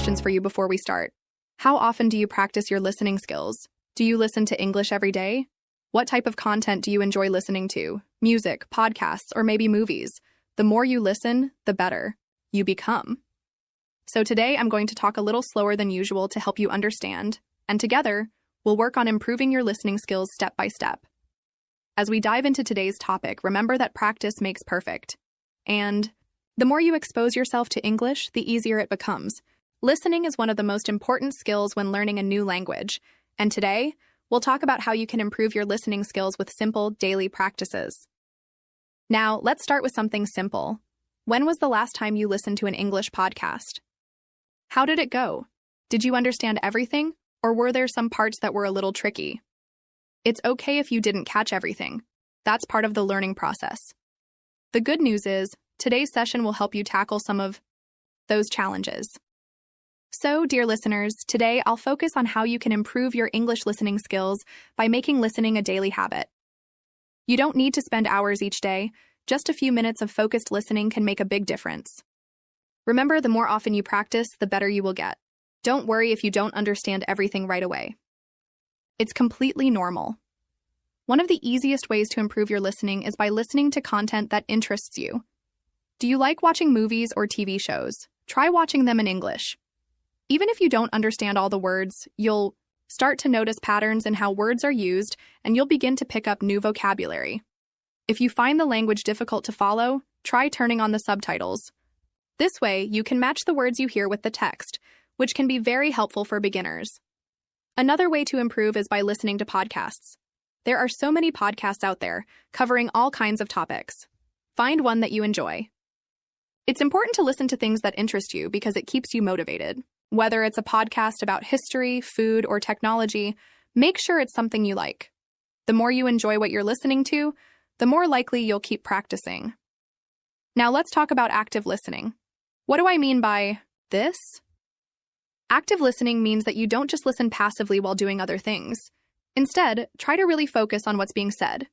questions for you before we start. How often do you practice your listening skills? Do you listen to English every day? What type of content do you enjoy listening to? Music, podcasts, or maybe movies? The more you listen, the better you become. So today I'm going to talk a little slower than usual to help you understand, and together, we'll work on improving your listening skills step by step. As we dive into today's topic, remember that practice makes perfect. And the more you expose yourself to English, the easier it becomes. Listening is one of the most important skills when learning a new language, and today, we'll talk about how you can improve your listening skills with simple, daily practices. Now, let's start with something simple. When was the last time you listened to an English podcast? How did it go? Did you understand everything, or were there some parts that were a little tricky? It's okay if you didn't catch everything. That's part of the learning process. The good news is, today's session will help you tackle some of those challenges. So, dear listeners, today I'll focus on how you can improve your English listening skills by making listening a daily habit. You don't need to spend hours each day. Just a few minutes of focused listening can make a big difference. Remember, the more often you practice, the better you will get. Don't worry if you don't understand everything right away. It's completely normal. One of the easiest ways to improve your listening is by listening to content that interests you. Do you like watching movies or TV shows? Try watching them in English. Even if you don't understand all the words, you'll start to notice patterns in how words are used, and you'll begin to pick up new vocabulary. If you find the language difficult to follow, try turning on the subtitles. This way, you can match the words you hear with the text, which can be very helpful for beginners. Another way to improve is by listening to podcasts. There are so many podcasts out there, covering all kinds of topics. Find one that you enjoy. It's important to listen to things that interest you because it keeps you motivated. Whether it's a podcast about history, food, or technology, make sure it's something you like. The more you enjoy what you're listening to, the more likely you'll keep practicing. Now let's talk about active listening. What do I mean by this? Active listening means that you don't just listen passively while doing other things. Instead, try to really focus on what's being said.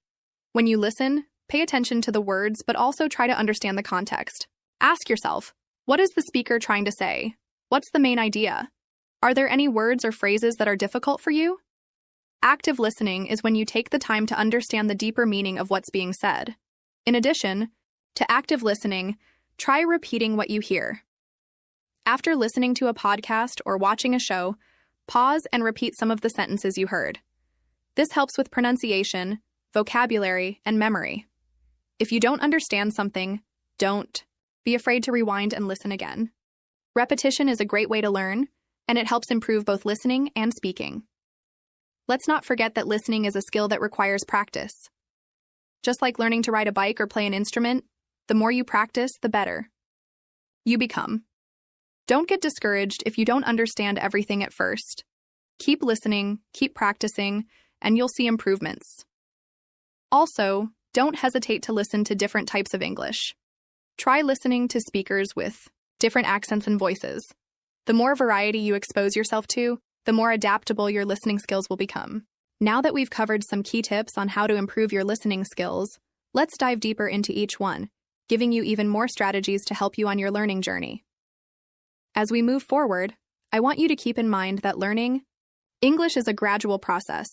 When you listen, pay attention to the words, but also try to understand the context. Ask yourself, what is the speaker trying to say? What's the main idea? Are there any words or phrases that are difficult for you? Active listening is when you take the time to understand the deeper meaning of what's being said. In addition to active listening, try repeating what you hear. After listening to a podcast or watching a show, pause and repeat some of the sentences you heard. This helps with pronunciation, vocabulary, and memory. If you don't understand something, don't be afraid to rewind and listen again. Repetition is a great way to learn, and it helps improve both listening and speaking. Let's not forget that listening is a skill that requires practice. Just like learning to ride a bike or play an instrument, the more you practice, the better you become. Don't get discouraged if you don't understand everything at first. Keep listening, keep practicing, and you'll see improvements. Also, don't hesitate to listen to different types of English. Try listening to speakers with different accents and voices. The more variety you expose yourself to, the more adaptable your listening skills will become. Now that we've covered some key tips on how to improve your listening skills, let's dive deeper into each one, giving you even more strategies to help you on your learning journey. As we move forward, I want you to keep in mind that learning English is a gradual process.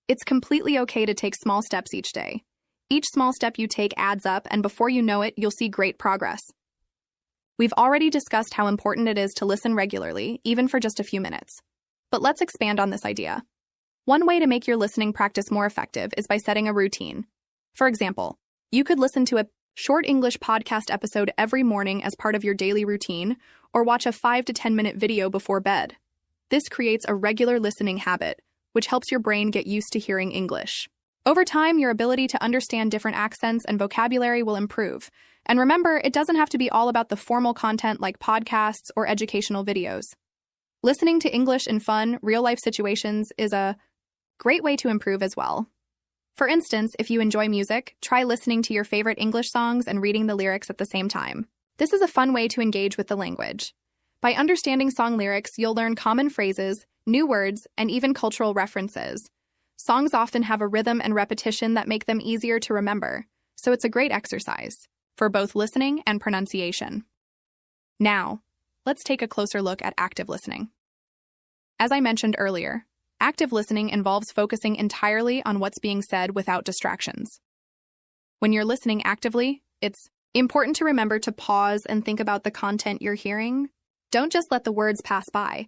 It's completely okay to take small steps each day. Each small step you take adds up, and before you know it, you'll see great progress. We've already discussed how important it is to listen regularly, even for just a few minutes. But let's expand on this idea. One way to make your listening practice more effective is by setting a routine. For example, you could listen to a short English podcast episode every morning as part of your daily routine, or watch a 5 to 10 minute video before bed. This creates a regular listening habit, which helps your brain get used to hearing English. Over time, your ability to understand different accents and vocabulary will improve. And remember, it doesn't have to be all about the formal content like podcasts or educational videos. Listening to English in fun, real-life situations is a great way to improve as well. For instance, if you enjoy music, try listening to your favorite English songs and reading the lyrics at the same time. This is a fun way to engage with the language. By understanding song lyrics, you'll learn common phrases, new words, and even cultural references. Songs often have a rhythm and repetition that make them easier to remember, so it's a great exercise for both listening and pronunciation. Now, let's take a closer look at active listening. As I mentioned earlier, active listening involves focusing entirely on what's being said without distractions. When you're listening actively, it's important to remember to pause and think about the content you're hearing. Don't just let the words pass by.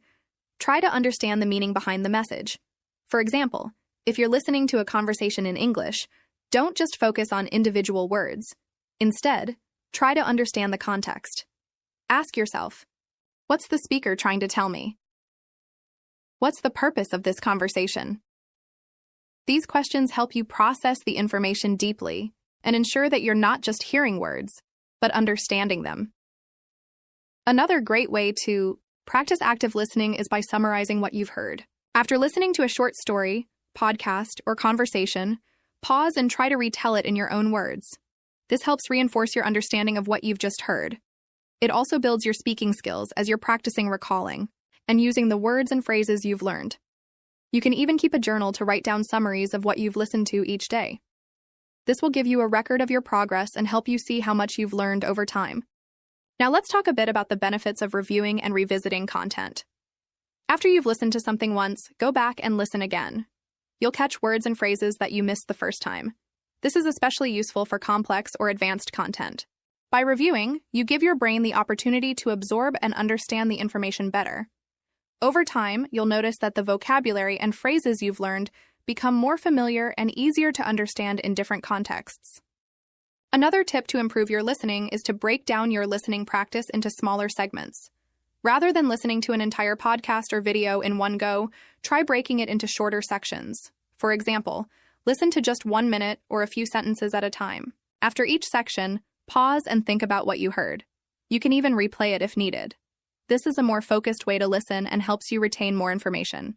Try to understand the meaning behind the message. For example, if you're listening to a conversation in English, don't just focus on individual words. Instead, try to understand the context. Ask yourself, what's the speaker trying to tell me? What's the purpose of this conversation? These questions help you process the information deeply and ensure that you're not just hearing words, but understanding them. Another great way to practice active listening is by summarizing what you've heard. After listening to a short story, podcast, or conversation, pause and try to retell it in your own words. This helps reinforce your understanding of what you've just heard. It also builds your speaking skills as you're practicing recalling and using the words and phrases you've learned. You can even keep a journal to write down summaries of what you've listened to each day. This will give you a record of your progress and help you see how much you've learned over time. Now let's talk a bit about the benefits of reviewing and revisiting content. After you've listened to something once, go back and listen again. You'll catch words and phrases that you missed the first time. This is especially useful for complex or advanced content. By reviewing, you give your brain the opportunity to absorb and understand the information better. Over time, you'll notice that the vocabulary and phrases you've learned become more familiar and easier to understand in different contexts. Another tip to improve your listening is to break down your listening practice into smaller segments. Rather than listening to an entire podcast or video in one go, try breaking it into shorter sections. For example, listen to just 1 minute or a few sentences at a time. After each section, pause and think about what you heard. You can even replay it if needed. This is a more focused way to listen and helps you retain more information.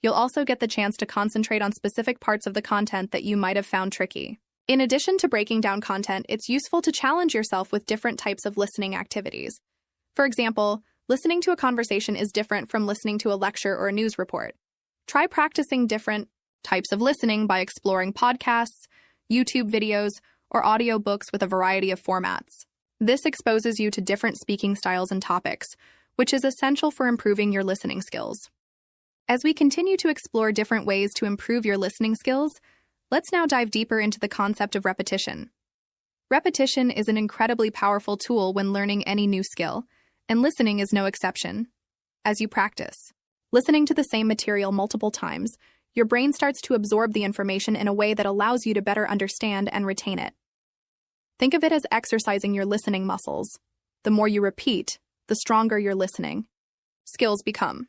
You'll also get the chance to concentrate on specific parts of the content that you might have found tricky. In addition to breaking down content, it's useful to challenge yourself with different types of listening activities. For example, listening to a conversation is different from listening to a lecture or a news report. Try practicing different types of listening by exploring podcasts, YouTube videos, or audiobooks with a variety of formats. This exposes you to different speaking styles and topics, which is essential for improving your listening skills. As we continue to explore different ways to improve your listening skills, let's now dive deeper into the concept of repetition. Repetition is an incredibly powerful tool when learning any new skill, and listening is no exception. As you practice, listening to the same material multiple times, your brain starts to absorb the information in a way that allows you to better understand and retain it. Think of it as exercising your listening muscles. The more you repeat, the stronger your listening skills become.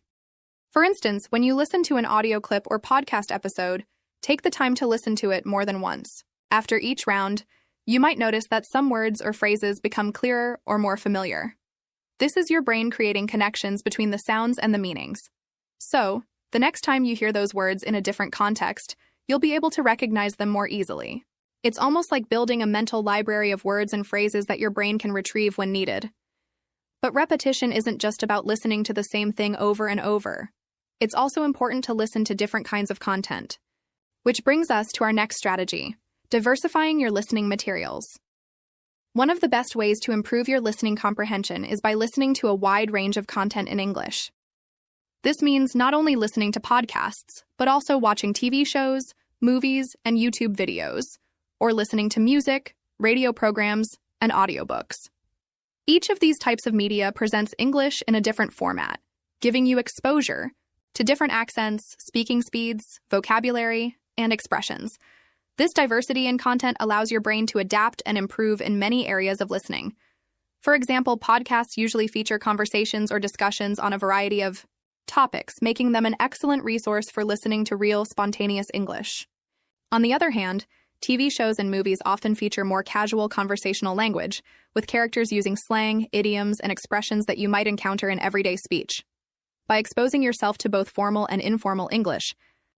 For instance, when you listen to an audio clip or podcast episode, take the time to listen to it more than once. After each round, you might notice that some words or phrases become clearer or more familiar. This is your brain creating connections between the sounds and the meanings. So, the next time you hear those words in a different context, you'll be able to recognize them more easily. It's almost like building a mental library of words and phrases that your brain can retrieve when needed. But repetition isn't just about listening to the same thing over and over. It's also important to listen to different kinds of content. Which brings us to our next strategy, diversifying your listening materials. One of the best ways to improve your listening comprehension is by listening to a wide range of content in English. This means not only listening to podcasts, but also watching TV shows, movies, and YouTube videos, or listening to music, radio programs, and audiobooks. Each of these types of media presents English in a different format, giving you exposure to different accents, speaking speeds, vocabulary, and expressions. This diversity in content allows your brain to adapt and improve in many areas of listening. For example, podcasts usually feature conversations or discussions on a variety of topics, making them an excellent resource for listening to real, spontaneous English. On the other hand, TV shows and movies often feature more casual conversational language, with characters using slang, idioms, and expressions that you might encounter in everyday speech. By exposing yourself to both formal and informal English,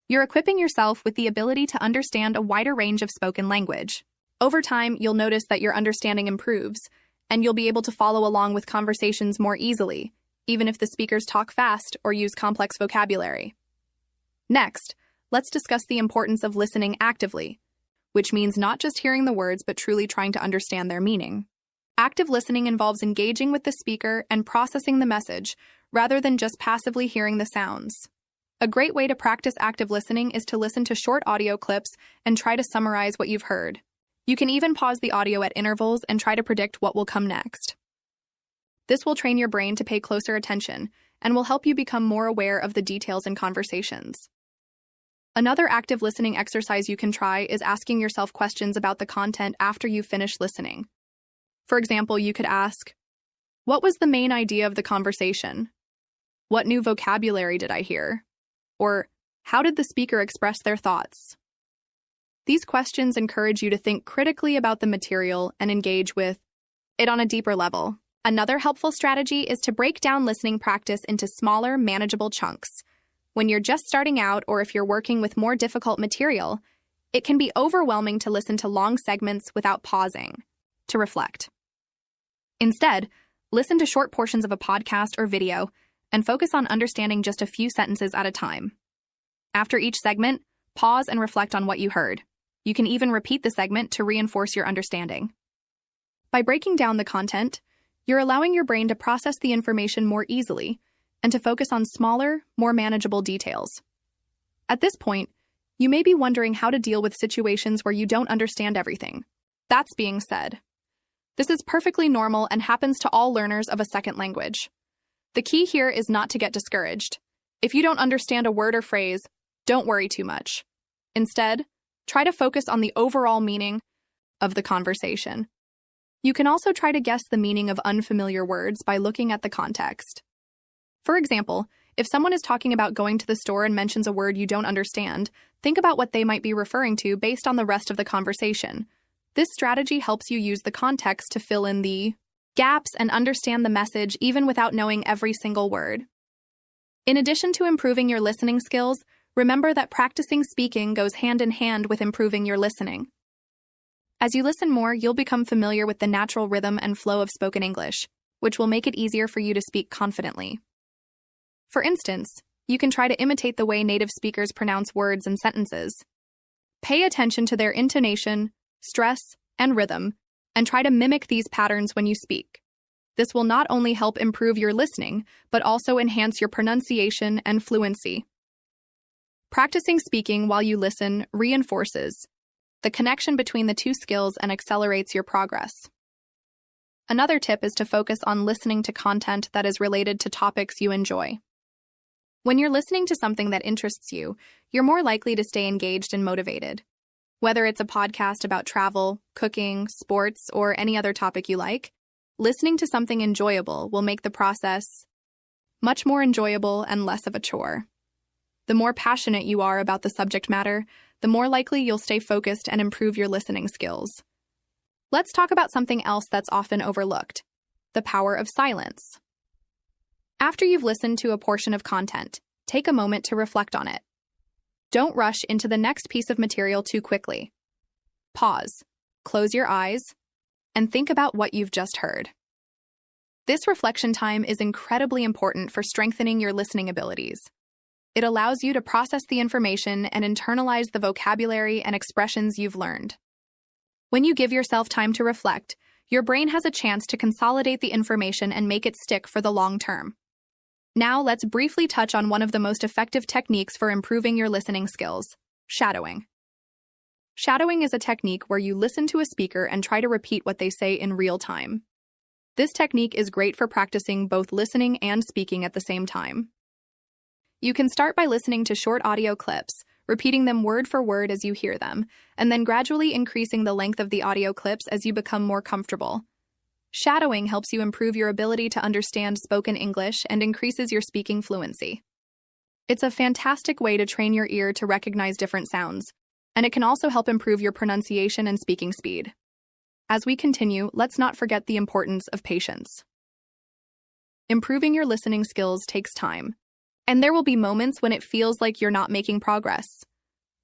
you're equipping yourself with the ability to understand a wider range of spoken language. Over time, you'll notice that your understanding improves, and you'll be able to follow along with conversations more easily, even if the speakers talk fast or use complex vocabulary. Next, let's discuss the importance of listening actively, which means not just hearing the words but truly trying to understand their meaning. Active listening involves engaging with the speaker and processing the message, rather than just passively hearing the sounds. A great way to practice active listening is to listen to short audio clips and try to summarize what you've heard. You can even pause the audio at intervals and try to predict what will come next. This will train your brain to pay closer attention and will help you become more aware of the details in conversations. Another active listening exercise you can try is asking yourself questions about the content after you've finished listening. For example, you could ask, "What was the main idea of the conversation? What new vocabulary did I hear?" Or, "How did the speaker express their thoughts?" These questions encourage you to think critically about the material and engage with it on a deeper level. Another helpful strategy is to break down listening practice into smaller, manageable chunks. When you're just starting out or if you're working with more difficult material, it can be overwhelming to listen to long segments without pausing to reflect. Instead, listen to short portions of a podcast or video and focus on understanding just a few sentences at a time. After each segment, pause and reflect on what you heard. You can even repeat the segment to reinforce your understanding. By breaking down the content, you're allowing your brain to process the information more easily and to focus on smaller, more manageable details. At this point, you may be wondering how to deal with situations where you don't understand everything. That's being said. This is perfectly normal and happens to all learners of a second language. The key here is not to get discouraged. If you don't understand a word or phrase, don't worry too much. Instead, try to focus on the overall meaning of the conversation. You can also try to guess the meaning of unfamiliar words by looking at the context. For example, if someone is talking about going to the store and mentions a word you don't understand, think about what they might be referring to based on the rest of the conversation. This strategy helps you use the context to fill in the gaps and understand the message even without knowing every single word. In addition to improving your listening skills, remember that practicing speaking goes hand in hand with improving your listening. As you listen more, you'll become familiar with the natural rhythm and flow of spoken English, which will make it easier for you to speak confidently. For instance, you can try to imitate the way native speakers pronounce words and sentences. Pay attention to their intonation, stress, and rhythm, and try to mimic these patterns when you speak. This will not only help improve your listening, but also enhance your pronunciation and fluency. Practicing speaking while you listen reinforces the connection between the two skills and accelerates your progress. Another tip is to focus on listening to content that is related to topics you enjoy. When you're listening to something that interests you, you're more likely to stay engaged and motivated. Whether it's a podcast about travel, cooking, sports, or any other topic you like, listening to something enjoyable will make the process much more enjoyable and less of a chore. The more passionate you are about the subject matter, the more likely you'll stay focused and improve your listening skills. Let's talk about something else that's often overlooked: the power of silence. After you've listened to a portion of content, take a moment to reflect on it. Don't rush into the next piece of material too quickly. Pause, close your eyes, and think about what you've just heard. This reflection time is incredibly important for strengthening your listening abilities. It allows you to process the information and internalize the vocabulary and expressions you've learned. When you give yourself time to reflect, your brain has a chance to consolidate the information and make it stick for the long term. Now let's briefly touch on one of the most effective techniques for improving your listening skills: shadowing. Shadowing is a technique where you listen to a speaker and try to repeat what they say in real time. This technique is great for practicing both listening and speaking at the same time. You can start by listening to short audio clips, repeating them word for word as you hear them, and then gradually increasing the length of the audio clips as you become more comfortable. Shadowing helps you improve your ability to understand spoken English and increases your speaking fluency. It's a fantastic way to train your ear to recognize different sounds, and it can also help improve your pronunciation and speaking speed. As we continue, let's not forget the importance of patience. Improving your listening skills takes time, and there will be moments when it feels like you're not making progress.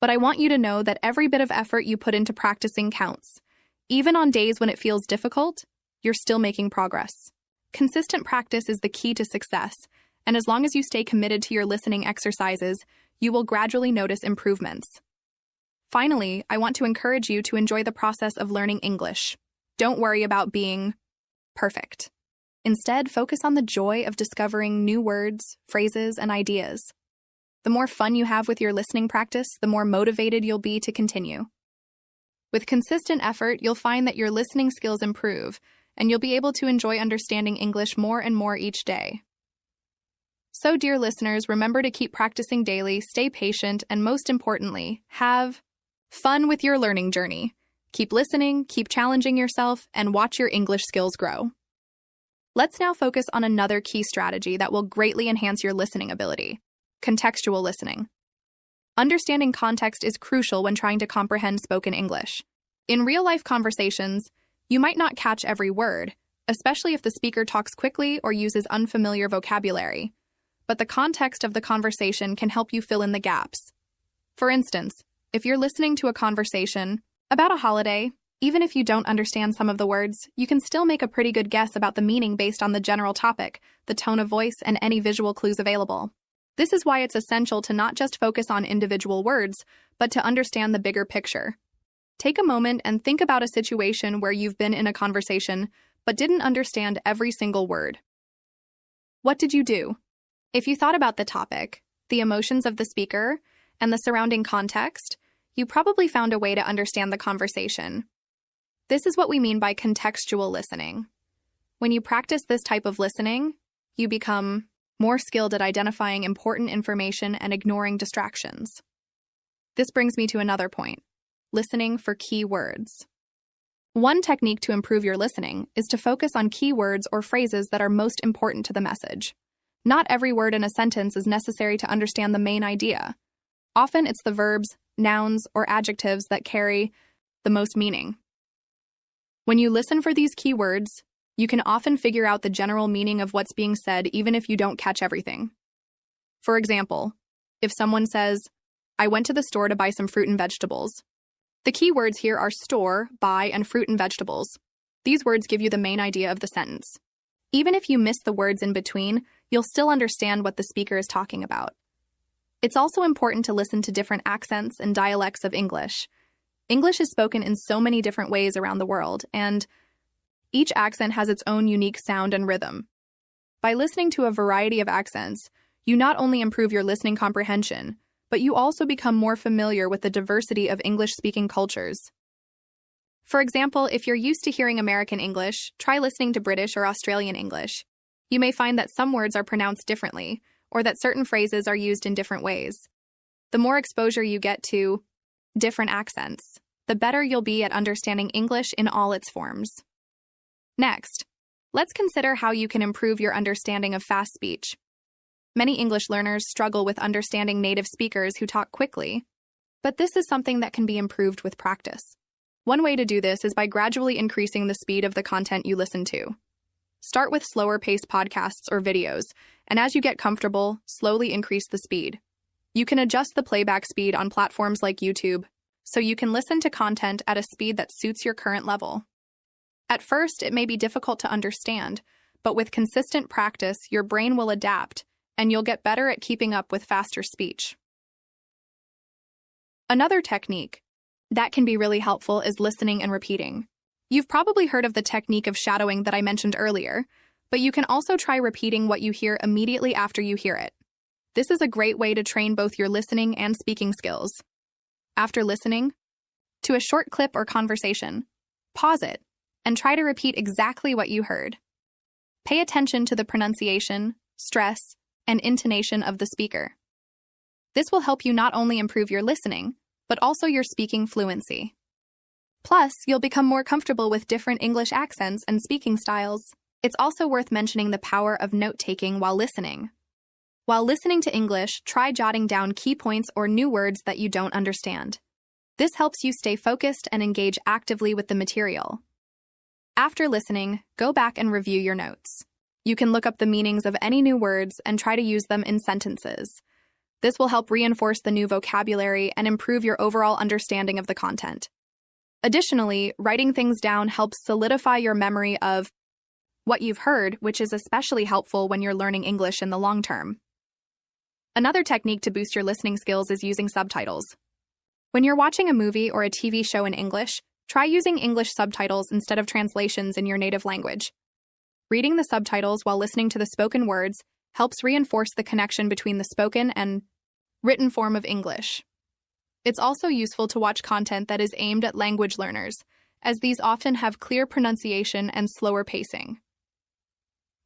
But I want you to know that every bit of effort you put into practicing counts. Even on days when it feels difficult, you're still making progress. Consistent practice is the key to success, and as long as you stay committed to your listening exercises, you will gradually notice improvements. Finally, I want to encourage you to enjoy the process of learning English. Don't worry about being Perfect. Instead, focus on the joy of discovering new words, phrases, and ideas. The more fun you have with your listening practice, the more motivated you'll be to continue. With consistent effort, you'll find that your listening skills improve, and you'll be able to enjoy understanding English more and more each day. So, dear listeners, remember to keep practicing daily, stay patient, and most importantly, have fun with your learning journey. Keep listening, keep challenging yourself, and watch your English skills grow. Let's now focus on another key strategy that will greatly enhance your listening ability: contextual listening. Understanding context is crucial when trying to comprehend spoken English. In real-life conversations, you might not catch every word, especially if the speaker talks quickly or uses unfamiliar vocabulary. But the context of the conversation can help you fill in the gaps. For instance, if you're listening to a conversation about a holiday, even if you don't understand some of the words, you can still make a pretty good guess about the meaning based on the general topic, the tone of voice, and any visual clues available. This is why it's essential to not just focus on individual words, but to understand the bigger picture. Take a moment and think about a situation where you've been in a conversation but didn't understand every single word. What did you do? If you thought about the topic, the emotions of the speaker, and the surrounding context, you probably found a way to understand the conversation. This is what we mean by contextual listening. When you practice this type of listening, you become more skilled at identifying important information and ignoring distractions. This brings me to another point: listening for key words. One technique to improve your listening is to focus on key words or phrases that are most important to the message. Not every word in a sentence is necessary to understand the main idea. Often it's the verbs, nouns, or adjectives that carry the most meaning. When you listen for these key words, you can often figure out the general meaning of what's being said even if you don't catch everything. For example, if someone says, "I went to the store to buy some fruit and vegetables," the key words here are store, buy, and fruit and vegetables. These words give you the main idea of the sentence. Even if you miss the words in between, you'll still understand what the speaker is talking about. It's also important to listen to different accents and dialects of English. English is spoken in so many different ways around the world, and each accent has its own unique sound and rhythm. By listening to a variety of accents, you not only improve your listening comprehension, but you also become more familiar with the diversity of English-speaking cultures. For example, if you're used to hearing American English, try listening to British or Australian English. You may find that some words are pronounced differently, or that certain phrases are used in different ways. The more exposure you get to different accents, the better you'll be at understanding English in all its forms. Next, let's consider how you can improve your understanding of fast speech. Many English learners struggle with understanding native speakers who talk quickly, but this is something that can be improved with practice. One way to do this is by gradually increasing the speed of the content you listen to. Start with slower-paced podcasts or videos, and as you get comfortable, slowly increase the speed. You can adjust the playback speed on platforms like YouTube, so you can listen to content at a speed that suits your current level. At first, it may be difficult to understand, but with consistent practice, your brain will adapt, and you'll get better at keeping up with faster speech. Another technique that can be really helpful is listening and repeating. You've probably heard of the technique of shadowing that I mentioned earlier, but you can also try repeating what you hear immediately after you hear it. This is a great way to train both your listening and speaking skills. After listening to a short clip or conversation, pause it and try to repeat exactly what you heard. Pay attention to the pronunciation, stress, and intonation of the speaker. This will help you not only improve your listening, but also your speaking fluency. Plus, you'll become more comfortable with different English accents and speaking styles. It's also worth mentioning the power of note-taking while listening. While listening to English, try jotting down key points or new words that you don't understand. This helps you stay focused and engage actively with the material. After listening, go back and review your notes. You can look up the meanings of any new words and try to use them in sentences. This will help reinforce the new vocabulary and improve your overall understanding of the content. Additionally, writing things down helps solidify your memory of what you've heard, which is especially helpful when you're learning English in the long term. Another technique to boost your listening skills is using subtitles. When you're watching a movie or a TV show in English, try using English subtitles instead of translations in your native language. Reading the subtitles while listening to the spoken words helps reinforce the connection between the spoken and written form of English. It's also useful to watch content that is aimed at language learners, as these often have clear pronunciation and slower pacing.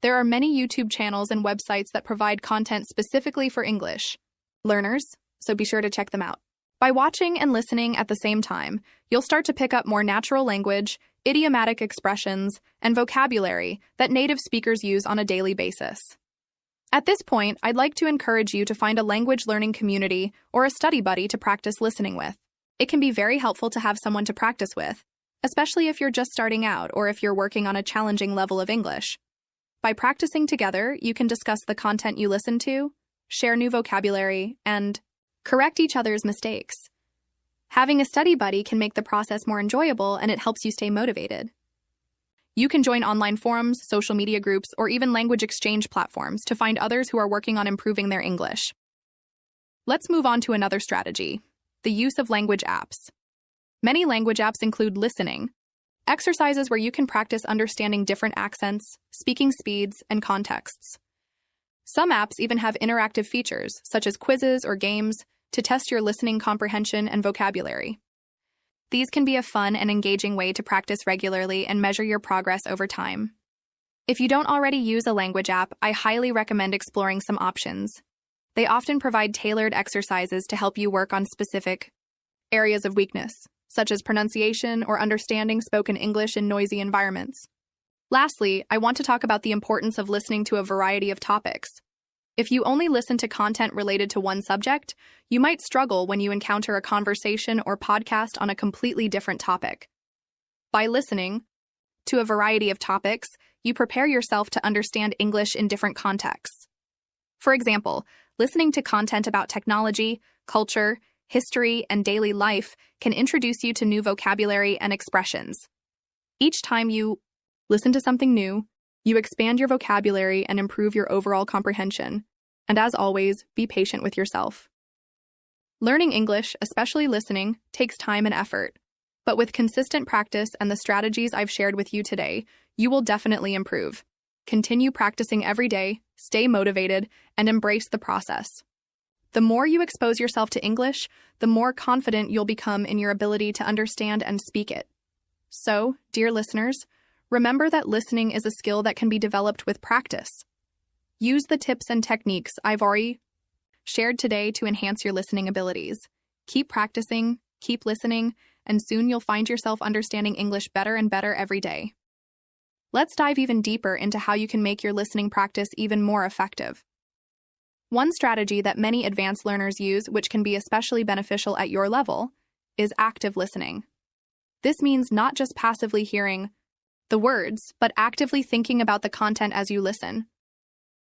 There are many YouTube channels and websites that provide content specifically for English learners, so be sure to check them out. By watching and listening at the same time, you'll start to pick up more natural language, idiomatic expressions, and vocabulary that native speakers use on a daily basis. At this point, I'd like to encourage you to find a language learning community or a study buddy to practice listening with. It can be very helpful to have someone to practice with, especially if you're just starting out or if you're working on a challenging level of English. By practicing together, you can discuss the content you listen to, share new vocabulary, and correct each other's mistakes. Having a study buddy can make the process more enjoyable, and it helps you stay motivated. You can join online forums, social media groups, or even language exchange platforms to find others who are working on improving their English. Let's move on to another strategy, the use of language apps. Many language apps include listening, exercises where you can practice understanding different accents, speaking speeds, and contexts. Some apps even have interactive features, such as quizzes or games, to test your listening comprehension and vocabulary. These can be a fun and engaging way to practice regularly and measure your progress over time. If you don't already use a language app, I highly recommend exploring some options. They often provide tailored exercises to help you work on specific areas of weakness, such as pronunciation or understanding spoken English in noisy environments. Lastly, I want to talk about the importance of listening to a variety of topics. If you only listen to content related to one subject, you might struggle when you encounter a conversation or podcast on a completely different topic. By listening to a variety of topics, you prepare yourself to understand English in different contexts. For example, listening to content about technology, culture, history, and daily life can introduce you to new vocabulary and expressions. Each time you listen to something new, you expand your vocabulary and improve your overall comprehension. And as always, be patient with yourself. Learning English, especially listening, takes time and effort. But with consistent practice and the strategies I've shared with you today, you will definitely improve. Continue practicing every day, stay motivated, and embrace the process. The more you expose yourself to English, the more confident you'll become in your ability to understand and speak it. So, dear listeners, remember that listening is a skill that can be developed with practice. Use the tips and techniques I've already shared today to enhance your listening abilities. Keep practicing, keep listening, and soon you'll find yourself understanding English better and better every day. Let's dive even deeper into how you can make your listening practice even more effective. One strategy that many advanced learners use, which can be especially beneficial at your level, is active listening. This means not just passively hearing the words, but actively thinking about the content as you listen.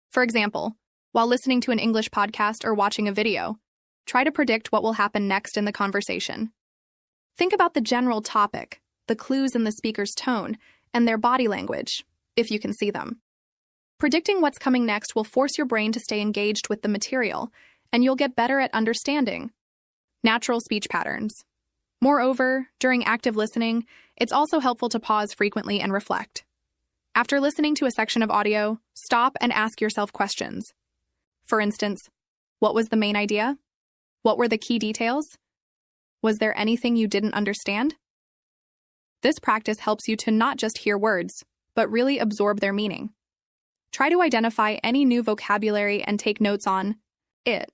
For example, while listening to an English podcast or watching a video, try to predict what will happen next in the conversation. Think about the general topic, the clues in the speaker's tone, and their body language, if you can see them. Predicting what's coming next will force your brain to stay engaged with the material, and you'll get better at understanding natural speech patterns. Moreover, during active listening, it's also helpful to pause frequently and reflect. After listening to a section of audio, stop and ask yourself questions. For instance, what was the main idea? What were the key details? Was there anything you didn't understand? This practice helps you to not just hear words, but really absorb their meaning. Try to identify any new vocabulary and take notes on it.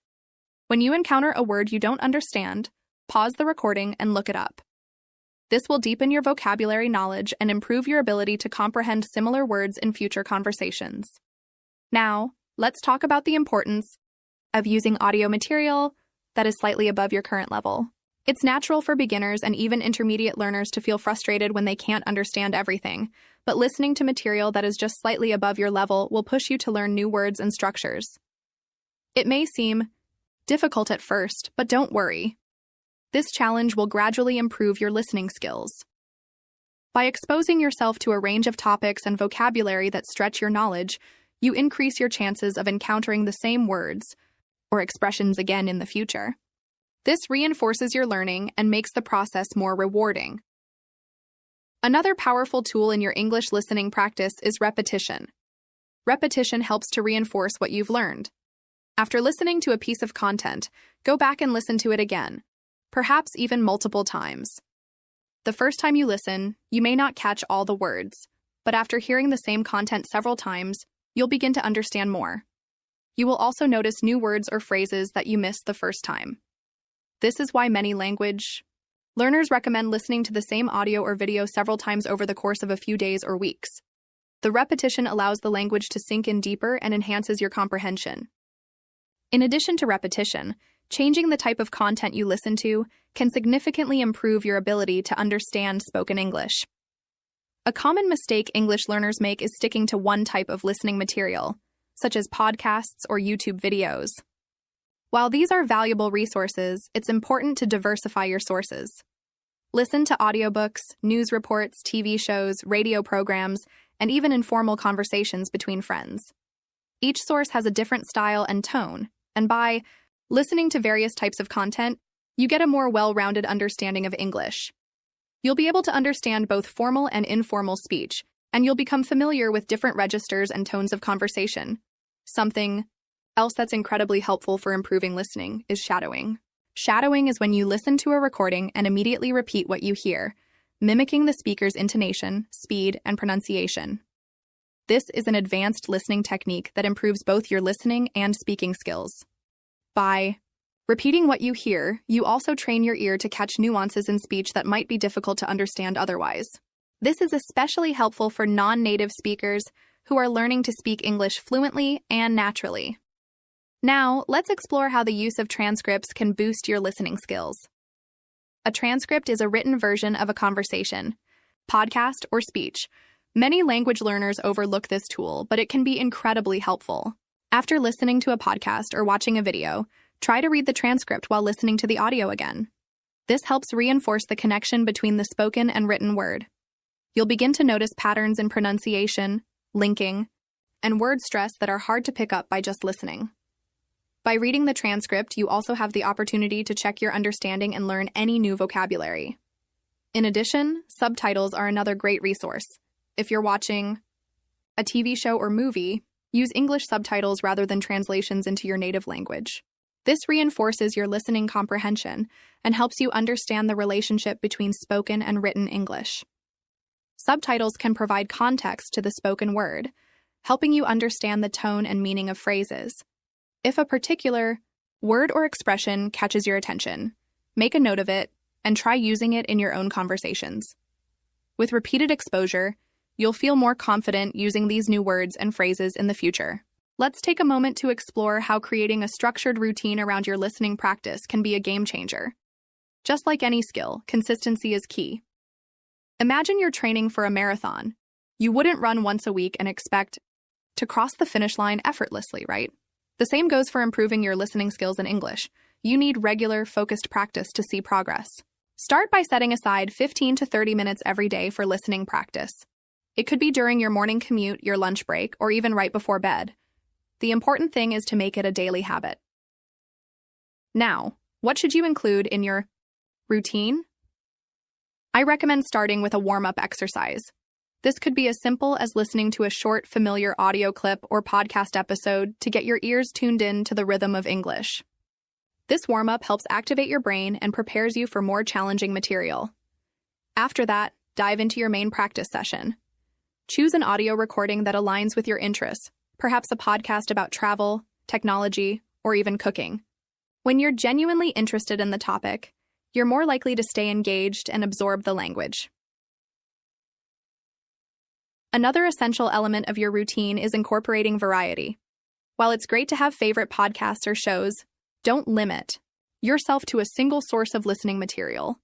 When you encounter a word you don't understand, pause the recording and look it up. This will deepen your vocabulary knowledge and improve your ability to comprehend similar words in future conversations. Now, let's talk about the importance of using audio material that is slightly above your current level. It's natural for beginners and even intermediate learners to feel frustrated when they can't understand everything, but listening to material that is just slightly above your level will push you to learn new words and structures. It may seem difficult at first, but don't worry. This challenge will gradually improve your listening skills. By exposing yourself to a range of topics and vocabulary that stretch your knowledge, you increase your chances of encountering the same words or expressions again in the future. This reinforces your learning and makes the process more rewarding. Another powerful tool in your English listening practice is repetition. Repetition helps to reinforce what you've learned. After listening to a piece of content, go back and listen to it again, perhaps even multiple times. The first time you listen, you may not catch all the words, but after hearing the same content several times, you'll begin to understand more. You will also notice new words or phrases that you missed the first time. This is why many language learners recommend listening to the same audio or video several times over the course of a few days or weeks. The repetition allows the language to sink in deeper and enhances your comprehension. In addition to repetition, changing the type of content you listen to can significantly improve your ability to understand spoken English. A common mistake English learners make is sticking to one type of listening material, such as podcasts or YouTube videos. While these are valuable resources, it's important to diversify your sources. Listen to audiobooks, news reports, TV shows, radio programs, and even informal conversations between friends. Each source has a different style and tone, and by listening to various types of content, you get a more well-rounded understanding of English. You'll be able to understand both formal and informal speech, and you'll become familiar with different registers and tones of conversation. Something else that's incredibly helpful for improving listening is shadowing. Shadowing is when you listen to a recording and immediately repeat what you hear, mimicking the speaker's intonation, speed, and pronunciation. This is an advanced listening technique that improves both your listening and speaking skills. By repeating what you hear, you also train your ear to catch nuances in speech that might be difficult to understand otherwise. This is especially helpful for non-native speakers who are learning to speak English fluently and naturally. Now, let's explore how the use of transcripts can boost your listening skills. A transcript is a written version of a conversation, podcast, or speech. Many language learners overlook this tool, but it can be incredibly helpful. After listening to a podcast or watching a video, try to read the transcript while listening to the audio again. This helps reinforce the connection between the spoken and written word. You'll begin to notice patterns in pronunciation, linking, and word stress that are hard to pick up by just listening. By reading the transcript, you also have the opportunity to check your understanding and learn any new vocabulary. In addition, subtitles are another great resource. If you're watching a TV show or movie, use English subtitles rather than translations into your native language. This reinforces your listening comprehension and helps you understand the relationship between spoken and written English. Subtitles can provide context to the spoken word, helping you understand the tone and meaning of phrases. If a particular word or expression catches your attention, make a note of it and try using it in your own conversations. With repeated exposure, you'll feel more confident using these new words and phrases in the future. Let's take a moment to explore how creating a structured routine around your listening practice can be a game changer. Just like any skill, consistency is key. Imagine you're training for a marathon. You wouldn't run once a week and expect to cross the finish line effortlessly, right? The same goes for improving your listening skills in English. You need regular, focused practice to see progress. Start by setting aside 15 to 30 minutes every day for listening practice. It could be during your morning commute, your lunch break, or even right before bed. The important thing is to make it a daily habit. Now, what should you include in your routine? I recommend starting with a warm-up exercise. This could be as simple as listening to a short, familiar audio clip or podcast episode to get your ears tuned in to the rhythm of English. This warm-up helps activate your brain and prepares you for more challenging material. After that, dive into your main practice session. Choose an audio recording that aligns with your interests, perhaps a podcast about travel, technology, or even cooking. When you're genuinely interested in the topic, you're more likely to stay engaged and absorb the language. Another essential element of your routine is incorporating variety. While it's great to have favorite podcasts or shows, don't limit yourself to a single source of listening material.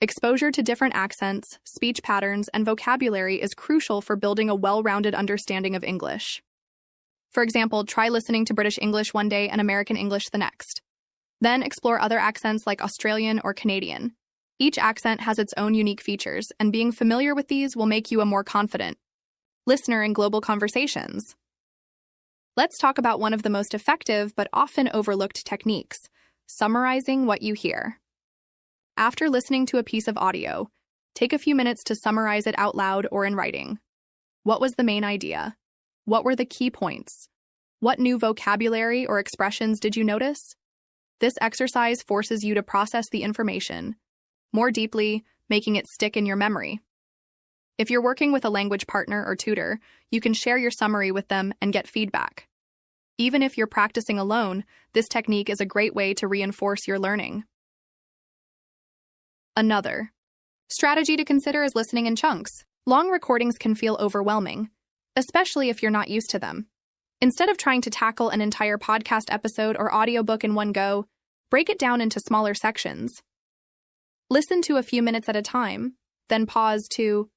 Exposure to different accents, speech patterns, and vocabulary is crucial for building a well-rounded understanding of English. For example, try listening to British English one day and American English the next. Then explore other accents like Australian or Canadian. Each accent has its own unique features, and being familiar with these will make you a more confident listener in global conversations. Let's talk about one of the most effective but often overlooked techniques, summarizing what you hear. After listening to a piece of audio, Take a few minutes to summarize it out loud or in writing. What was the main idea? What were the key points? What new vocabulary or expressions did you notice? This exercise forces you to process the information more deeply, making it stick in your memory. If you're working with a language partner or tutor, you can share your summary with them and get feedback. Even if you're practicing alone, this technique is a great way to reinforce your learning. Another strategy to consider is listening in chunks. Long recordings can feel overwhelming, especially if you're not used to them. Instead of trying to tackle an entire podcast episode or audiobook in one go, break it down into smaller sections. Listen to a few minutes at a time, then pause to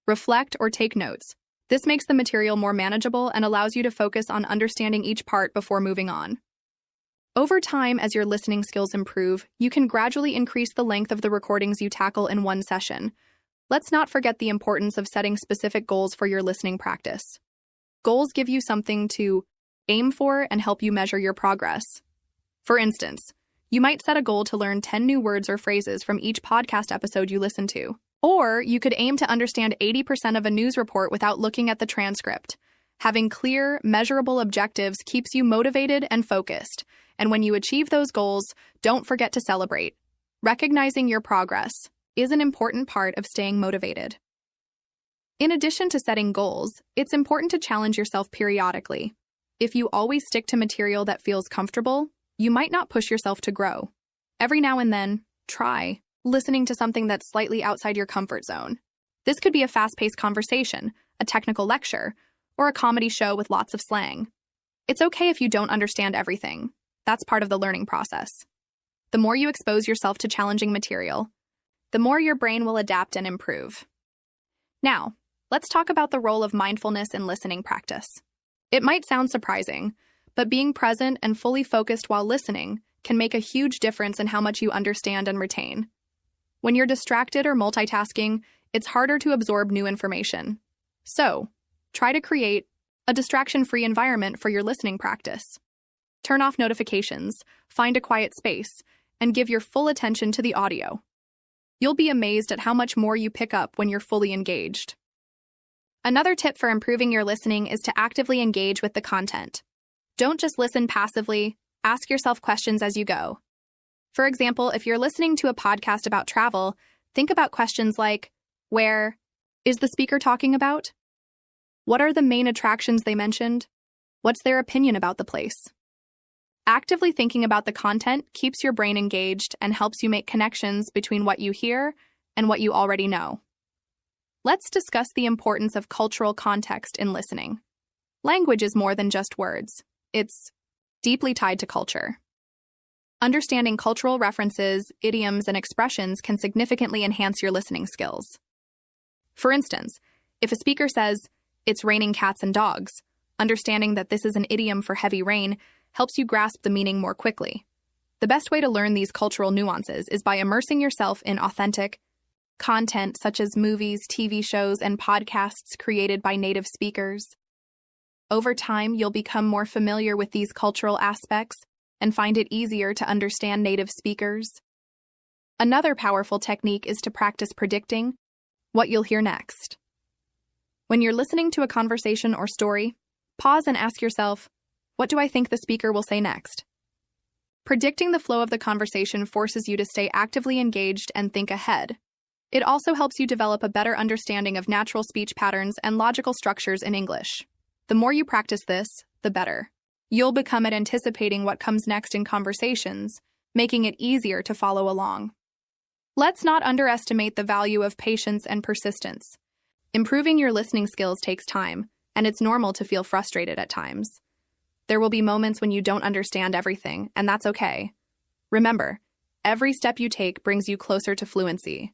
reflect or take notes. This makes the material more manageable and allows you to focus on understanding each part before moving on. Over time, as your listening skills improve, you can gradually increase the length of the recordings you tackle in one session. Let's not forget the importance of setting specific goals for your listening practice. Goals give you something to aim for and help you measure your progress. For instance, you might set a goal to learn 10 new words or phrases from each podcast episode you listen to. Or you could aim to understand 80% of a news report without looking at the transcript. Having clear, measurable objectives keeps you motivated and focused. And when you achieve those goals, don't forget to celebrate. Recognizing your progress is an important part of staying motivated. In addition to setting goals, it's important to challenge yourself periodically. If you always stick to material that feels comfortable, you might not push yourself to grow. Every now and then, try listening to something that's slightly outside your comfort zone. This could be a fast-paced conversation, a technical lecture, or a comedy show with lots of slang. It's okay if you don't understand everything. That's part of the learning process. The more you expose yourself to challenging material, the more your brain will adapt and improve. Now, let's talk about the role of mindfulness in listening practice. It might sound surprising, but being present and fully focused while listening can make a huge difference in how much you understand and retain. When you're distracted or multitasking, it's harder to absorb new information. So, try to create a distraction-free environment for your listening practice. Turn off notifications, find a quiet space, and give your full attention to the audio. You'll be amazed at how much more you pick up when you're fully engaged. Another tip for improving your listening is to actively engage with the content. Don't just listen passively, ask yourself questions as you go. For example, if you're listening to a podcast about travel, think about questions like, where is the speaker talking about? What are the main attractions they mentioned? What's their opinion about the place? Actively thinking about the content keeps your brain engaged and helps you make connections between what you hear and what you already know. Let's discuss the importance of cultural context in listening. Language is more than just words. It's deeply tied to culture. Understanding cultural references, idioms, and expressions can significantly enhance your listening skills. For instance, if a speaker says, "It's raining cats and dogs," understanding that this is an idiom for heavy rain helps you grasp the meaning more quickly. The best way to learn these cultural nuances is by immersing yourself in authentic content such as movies, TV shows, and podcasts created by native speakers. Over time, you'll become more familiar with these cultural aspects and find it easier to understand native speakers. Another powerful technique is to practice predicting what you'll hear next. When you're listening to a conversation or story, pause and ask yourself, what do I think the speaker will say next? Predicting the flow of the conversation forces you to stay actively engaged and think ahead. It also helps you develop a better understanding of natural speech patterns and logical structures in English. The more you practice this, the better. You'll become at anticipating what comes next in conversations, making it easier to follow along. Let's not underestimate the value of patience and persistence. Improving your listening skills takes time, and it's normal to feel frustrated at times. There will be moments when you don't understand everything, and that's okay. Remember, every step you take brings you closer to fluency.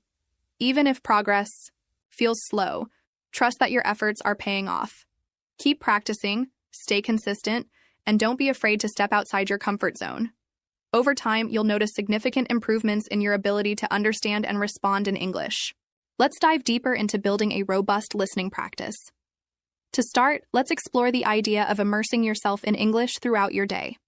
Even if progress feels slow, trust that your efforts are paying off. Keep practicing, stay consistent, and don't be afraid to step outside your comfort zone. Over time, you'll notice significant improvements in your ability to understand and respond in English. Let's dive deeper into building a robust listening practice. To start, let's explore the idea of immersing yourself in English throughout your day.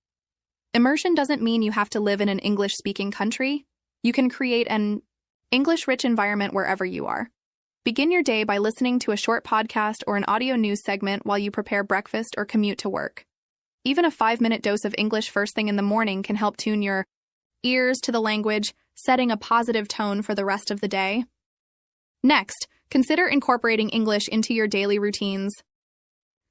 Immersion doesn't mean you have to live in an English-speaking country. You can create an English-rich environment wherever you are. Begin your day by listening to a short podcast or an audio news segment while you prepare breakfast or commute to work. Even a 5-minute dose of English first thing in the morning can help tune your ears to the language, setting a positive tone for the rest of the day. Next, consider incorporating English into your daily routines.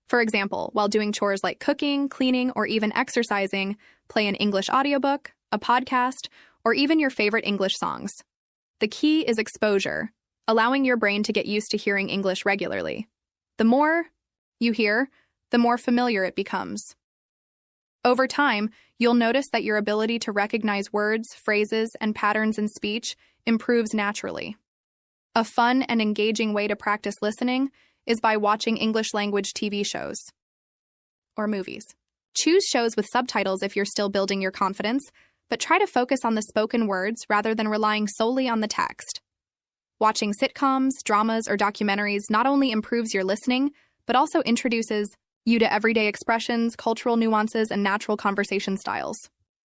For example, while doing chores like cooking, cleaning, or even exercising, play an English audiobook, a podcast, or even your favorite English songs. The key is exposure, allowing your brain to get used to hearing English regularly. The more you hear, the more familiar it becomes. Over time, you'll notice that your ability to recognize words, phrases, and patterns in speech improves naturally. A fun and engaging way to practice listening is by watching English language TV shows or movies. Choose shows with subtitles if you're still building your confidence, but try to focus on the spoken words rather than relying solely on the text. Watching sitcoms, dramas, or documentaries not only improves your listening, but also introduces you to everyday expressions, cultural nuances, and natural conversation styles.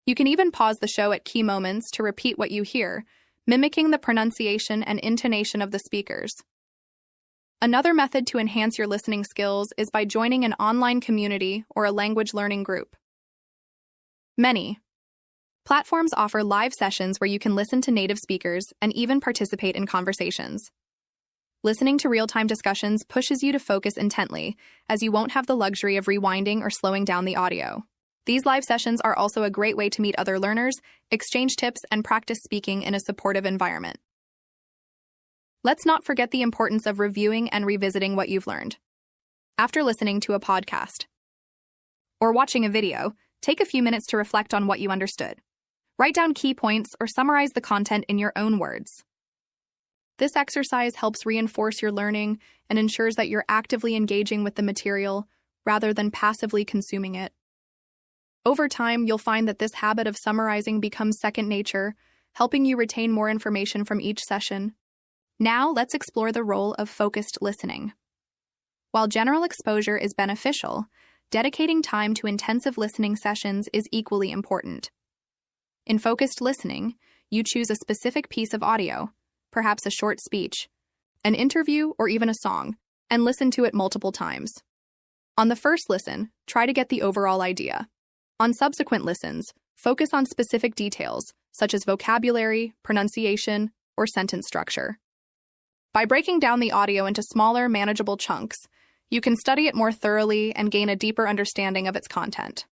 You can even pause the show at key moments to repeat what you hear, mimicking the pronunciation and intonation of the speakers. Another method to enhance your listening skills is by joining an online community or a language learning group. Many platforms offer live sessions where you can listen to native speakers and even participate in conversations. Listening to real-time discussions pushes you to focus intently, as you won't have the luxury of rewinding or slowing down the audio. These live sessions are also a great way to meet other learners, exchange tips, and practice speaking in a supportive environment. Let's not forget the importance of reviewing and revisiting what you've learned. After listening to a podcast or watching a video, take a few minutes to reflect on what you understood. Write down key points or summarize the content in your own words. This exercise helps reinforce your learning and ensures that you're actively engaging with the material rather than passively consuming it. Over time, you'll find that this habit of summarizing becomes second nature, helping you retain more information from each session. Now, let's explore the role of focused listening. While general exposure is beneficial, dedicating time to intensive listening sessions is equally important. In focused listening, you choose a specific piece of audio, perhaps a short speech, an interview, or even a song, and listen to it multiple times. On the first listen, try to get the overall idea. On subsequent listens, focus on specific details, such as vocabulary, pronunciation, or sentence structure. By breaking down the audio into smaller, manageable chunks, you can study it more thoroughly and gain a deeper understanding of its content.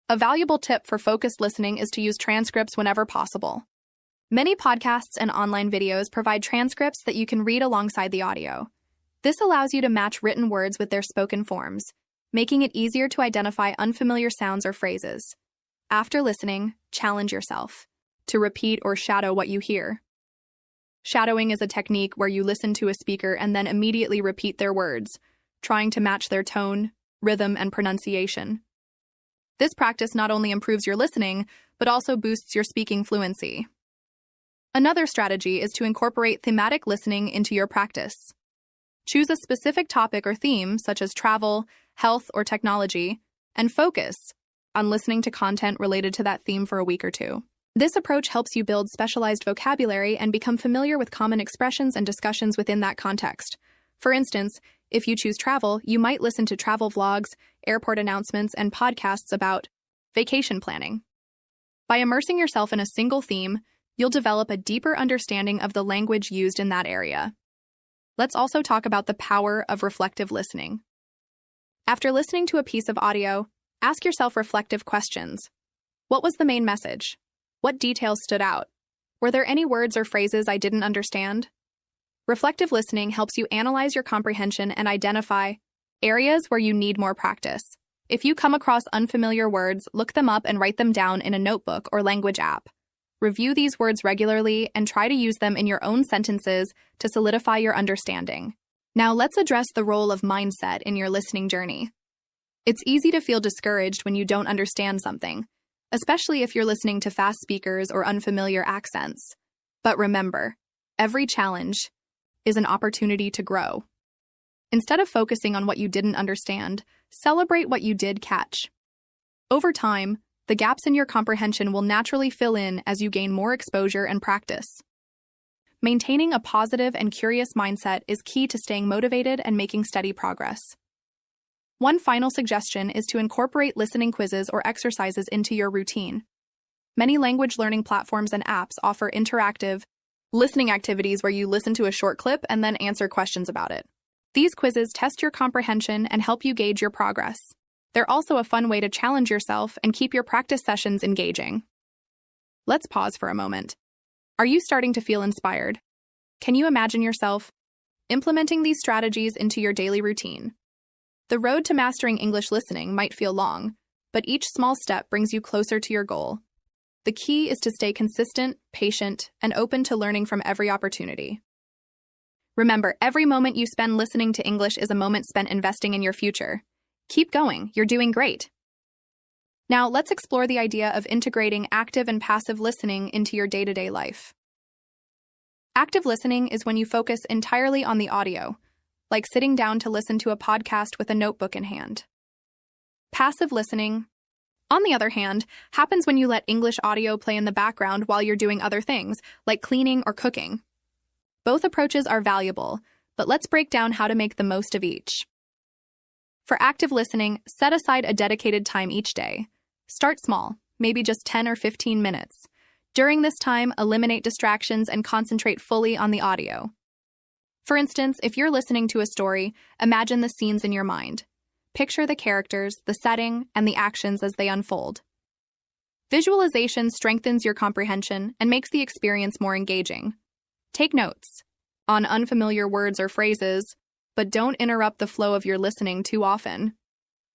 A valuable tip for focused listening is to use transcripts whenever possible. Many podcasts and online videos provide transcripts that you can read alongside the audio. This allows you to match written words with their spoken forms, making it easier to identify unfamiliar sounds or phrases. After listening, challenge yourself to repeat or shadow what you hear. Shadowing is a technique where you listen to a speaker and then immediately repeat their words, trying to match their tone, rhythm, and pronunciation. This practice not only improves your listening, but also boosts your speaking fluency. Another strategy is to incorporate thematic listening into your practice. Choose a specific topic or theme, such as travel, health, or technology, and focus on listening to content related to that theme for a week or two. This approach helps you build specialized vocabulary and become familiar with common expressions and discussions within that context. For instance, if you choose travel, you might listen to travel vlogs, airport announcements, and podcasts about vacation planning. By immersing yourself in a single theme, you'll develop a deeper understanding of the language used in that area. Let's also talk about the power of reflective listening. After listening to a piece of audio, ask yourself reflective questions. What was the main message? What details stood out? Were there any words or phrases I didn't understand? Reflective listening helps you analyze your comprehension and identify areas where you need more practice. If you come across unfamiliar words, look them up and write them down in a notebook or language app. Review these words regularly and try to use them in your own sentences to solidify your understanding. Now let's address the role of mindset in your listening journey. It's easy to feel discouraged when you don't understand something, especially if you're listening to fast speakers or unfamiliar accents. But remember, every challenge is an opportunity to grow. Instead of focusing on what you didn't understand, celebrate what you did catch. Over time, the gaps in your comprehension will naturally fill in as you gain more exposure and practice. Maintaining a positive and curious mindset is key to staying motivated and making steady progress. One final suggestion is to incorporate listening quizzes or exercises into your routine. Many language learning platforms and apps offer interactive listening activities where you listen to a short clip and then answer questions about it. These quizzes test your comprehension and help you gauge your progress. They're also a fun way to challenge yourself and keep your practice sessions engaging. Let's pause for a moment. Are you starting to feel inspired? Can you imagine yourself implementing these strategies into your daily routine? The road to mastering English listening might feel long, but each small step brings you closer to your goal. The key is to stay consistent, patient, and open to learning from every opportunity. Remember, every moment you spend listening to English is a moment spent investing in your future. Keep going, you're doing great. Now, let's explore the idea of integrating active and passive listening into your day-to-day life. Active listening is when you focus entirely on the audio, like sitting down to listen to a podcast with a notebook in hand. Passive listening, on the other hand, happens when you let English audio play in the background while you're doing other things, like cleaning or cooking. Both approaches are valuable, but let's break down how to make the most of each. For active listening, set aside a dedicated time each day. Start small, maybe just 10 or 15 minutes. During this time, eliminate distractions and concentrate fully on the audio. For instance, if you're listening to a story, imagine the scenes in your mind. Picture the characters, the setting, and the actions as they unfold. Visualization strengthens your comprehension and makes the experience more engaging. Take notes on unfamiliar words or phrases, but don't interrupt the flow of your listening too often.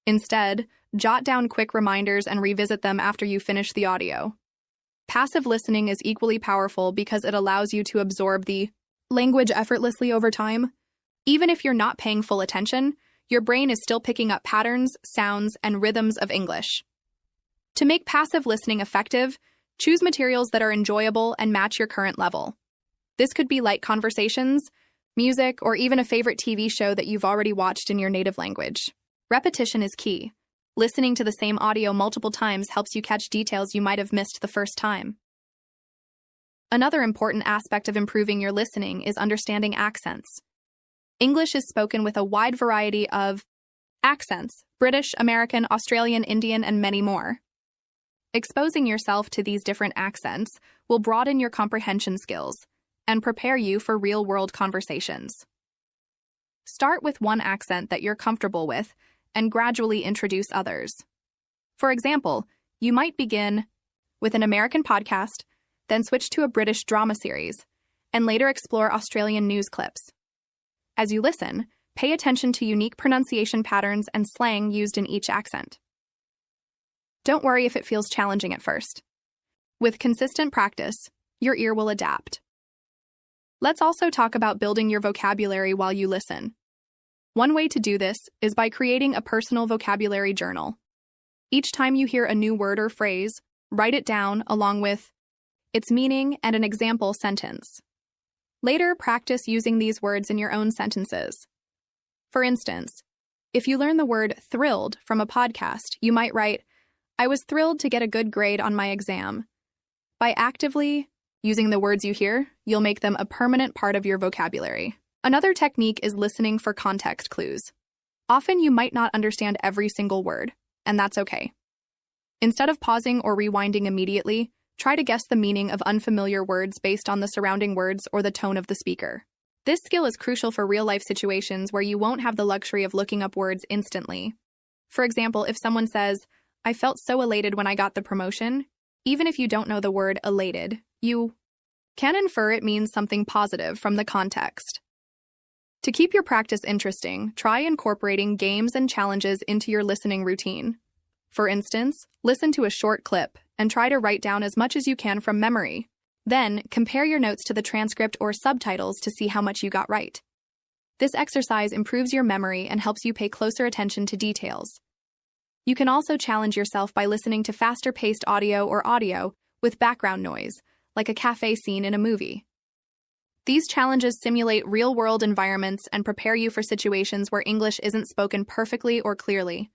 Instead, jot down quick reminders and revisit them after you finish the audio. Passive listening is equally powerful because it allows you to absorb the language effortlessly over time. Even if you're not paying full attention, your brain is still picking up patterns, sounds, and rhythms of English. To make passive listening effective, choose materials that are enjoyable and match your current level. This could be light conversations, music, or even a favorite TV show that you've already watched in your native language. Repetition is key. Listening to the same audio multiple times helps you catch details you might have missed the first time. Another important aspect of improving your listening is understanding accents. English is spoken with a wide variety of accents: British, American, Australian, Indian, and many more. Exposing yourself to these different accents will broaden your comprehension skills and prepare you for real-world conversations. Start with one accent that you're comfortable with and gradually introduce others. For example, you might begin with an American podcast, then switch to a British drama series, and later explore Australian news clips. As you listen, pay attention to unique pronunciation patterns and slang used in each accent. Don't worry if it feels challenging at first. With consistent practice, your ear will adapt. Let's also talk about building your vocabulary while you listen. One way to do this is by creating a personal vocabulary journal. Each time you hear a new word or phrase, write it down along with its meaning and an example sentence. Later, practice using these words in your own sentences. For instance, if you learn the word thrilled from a podcast, you might write, "I was thrilled to get a good grade on my exam." By actively using the words you hear, you'll make them a permanent part of your vocabulary. Another technique is listening for context clues. Often you might not understand every single word, and that's okay. Instead of pausing or rewinding immediately, try to guess the meaning of unfamiliar words based on the surrounding words or the tone of the speaker. This skill is crucial for real-life situations where you won't have the luxury of looking up words instantly. For example, if someone says, "I felt so elated when I got the promotion," even if you don't know the word elated, you can infer it means something positive from the context. To keep your practice interesting, try incorporating games and challenges into your listening routine. For instance, listen to a short clip and try to write down as much as you can from memory. Then, compare your notes to the transcript or subtitles to see how much you got right. This exercise improves your memory and helps you pay closer attention to details. You can also challenge yourself by listening to faster-paced audio or audio with background noise, like a cafe scene in a movie. These challenges simulate real-world environments and prepare you for situations where English isn't spoken perfectly or clearly.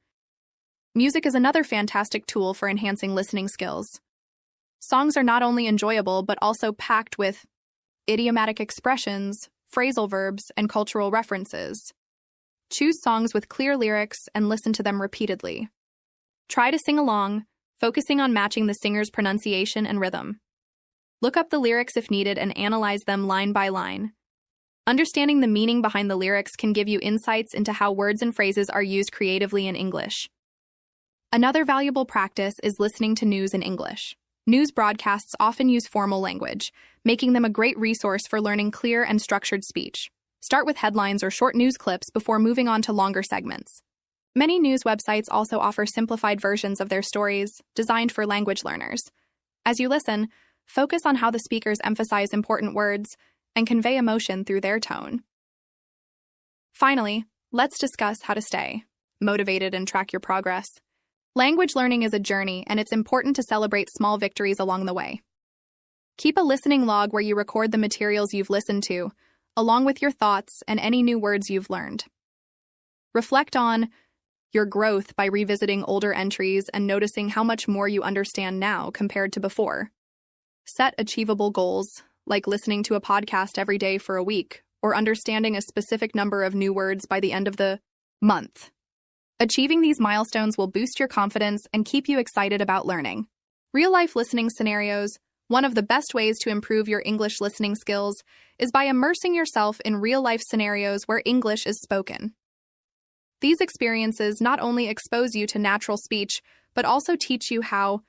Music is another fantastic tool for enhancing listening skills. Songs are not only enjoyable but also packed with idiomatic expressions, phrasal verbs, and cultural references. Choose songs with clear lyrics and listen to them repeatedly. Try to sing along, focusing on matching the singer's pronunciation and rhythm. Look up the lyrics if needed and analyze them line by line. Understanding the meaning behind the lyrics can give you insights into how words and phrases are used creatively in English. Another valuable practice is listening to news in English. News broadcasts often use formal language, making them a great resource for learning clear and structured speech. Start with headlines or short news clips before moving on to longer segments. Many news websites also offer simplified versions of their stories, designed for language learners. As you listen, focus on how the speakers emphasize important words and convey emotion through their tone. Finally, let's discuss how to stay motivated and track your progress. Language learning is a journey, and it's important to celebrate small victories along the way. Keep a listening log where you record the materials you've listened to, along with your thoughts and any new words you've learned. Reflect on your growth by revisiting older entries and noticing how much more you understand now compared to before. Set achievable goals, like listening to a podcast every day for a week, or understanding a specific number of new words by the end of the month. Achieving these milestones will boost your confidence and keep you excited about learning. Real-life listening scenarios. One of the best ways to improve your English listening skills is by immersing yourself in real-life scenarios where English is spoken. These experiences not only expose you to natural speech, but also teach you how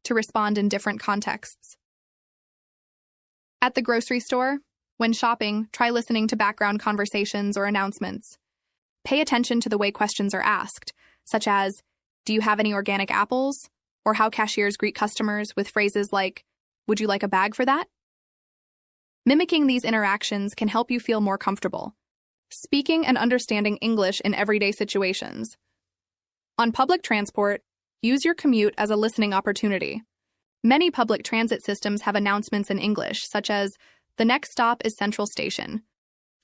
to respond in different contexts. At the grocery store, when shopping, try listening to background conversations or announcements. Pay attention to the way questions are asked, such as, "Do you have any organic apples?" or how cashiers greet customers with phrases like, "Would you like a bag for that?" Mimicking these interactions can help you feel more comfortable speaking and understanding English in everyday situations. On public transport, use your commute as a listening opportunity. Many public transit systems have announcements in English, such as, "The next stop is Central Station."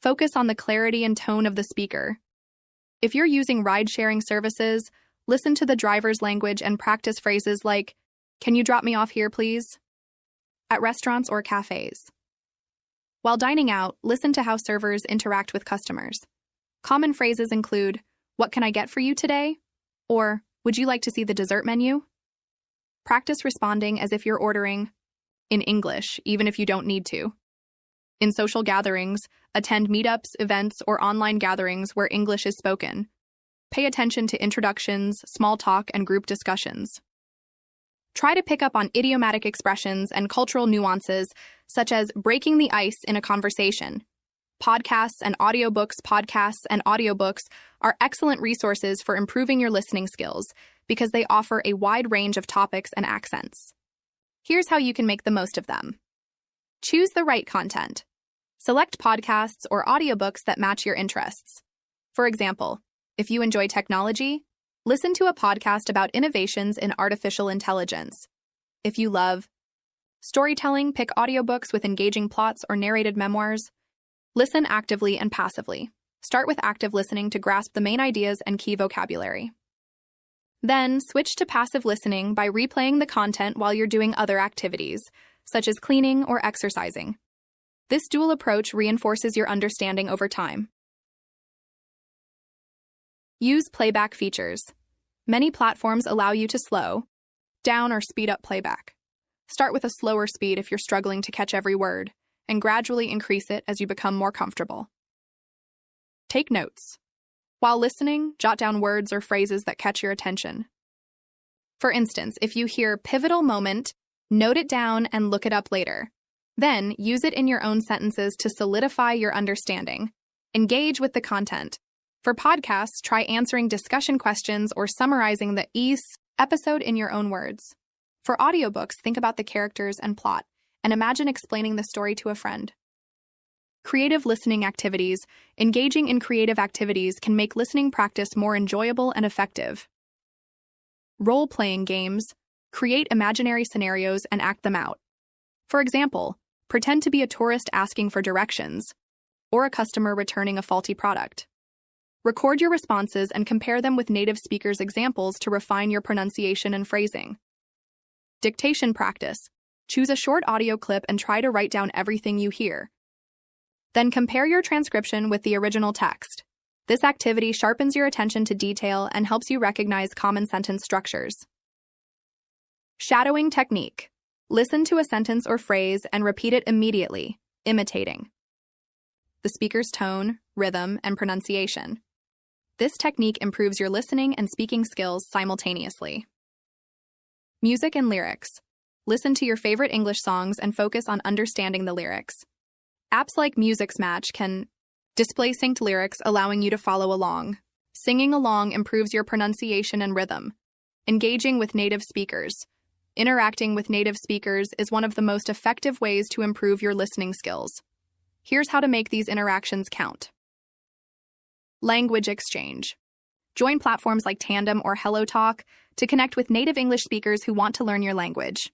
Focus on the clarity and tone of the speaker. If you're using ride-sharing services, listen to the driver's language and practice phrases like, "Can you drop me off here, please?" at restaurants or cafes. While dining out, listen to how servers interact with customers. Common phrases include, "What can I get for you today?" or "Would you like to see the dessert menu?" Practice responding as if you're ordering in English, even if you don't need to. In social gatherings, attend meetups, events, or online gatherings where English is spoken. Pay attention to introductions, small talk, and group discussions. Try to pick up on idiomatic expressions and cultural nuances, such as breaking the ice in a conversation. Podcasts and audiobooks are excellent resources for improving your listening skills because they offer a wide range of topics and accents. Here's how you can make the most of them. Choose the right content. Select podcasts or audiobooks that match your interests. For example, if you enjoy technology, listen to a podcast about innovations in artificial intelligence. If you love storytelling, pick audiobooks with engaging plots or narrated memoirs. Listen actively and passively. Start with active listening to grasp the main ideas and key vocabulary. Then, switch to passive listening by replaying the content while you're doing other activities, such as cleaning or exercising. This dual approach reinforces your understanding over time. Use playback features. Many platforms allow you to slow down or speed up playback. Start with a slower speed if you're struggling to catch every word, and gradually increase it as you become more comfortable. Take notes. While listening, jot down words or phrases that catch your attention. For instance, if you hear pivotal moment, note it down and look it up later. Then, use it in your own sentences to solidify your understanding. Engage with the content. For podcasts, try answering discussion questions or summarizing the episode in your own words. For audiobooks, think about the characters and plot, and imagine explaining the story to a friend. Creative listening activities. Engaging in creative activities can make listening practice more enjoyable and effective. Role-playing games. Create imaginary scenarios and act them out. For example, pretend to be a tourist asking for directions, or a customer returning a faulty product. Record your responses and compare them with native speakers' examples to refine your pronunciation and phrasing. Dictation practice. Choose a short audio clip and try to write down everything you hear, Then compare your transcription with the original text. This activity sharpens your attention to detail and helps you recognize common sentence structures. Shadowing technique. Listen to a sentence or phrase and repeat it immediately, imitating the speaker's tone, rhythm, and pronunciation. This technique improves your listening and speaking skills simultaneously. Music and lyrics. Listen to your favorite English songs and focus on understanding the lyrics. Apps like MusicMatch can display synced lyrics, allowing you to follow along. Singing along improves your pronunciation and rhythm. Engaging with native speakers. Interacting with native speakers is one of the most effective ways to improve your listening skills. Here's how to make these interactions count. Language exchange. Join platforms like Tandem or HelloTalk to connect with native English speakers who want to learn your language.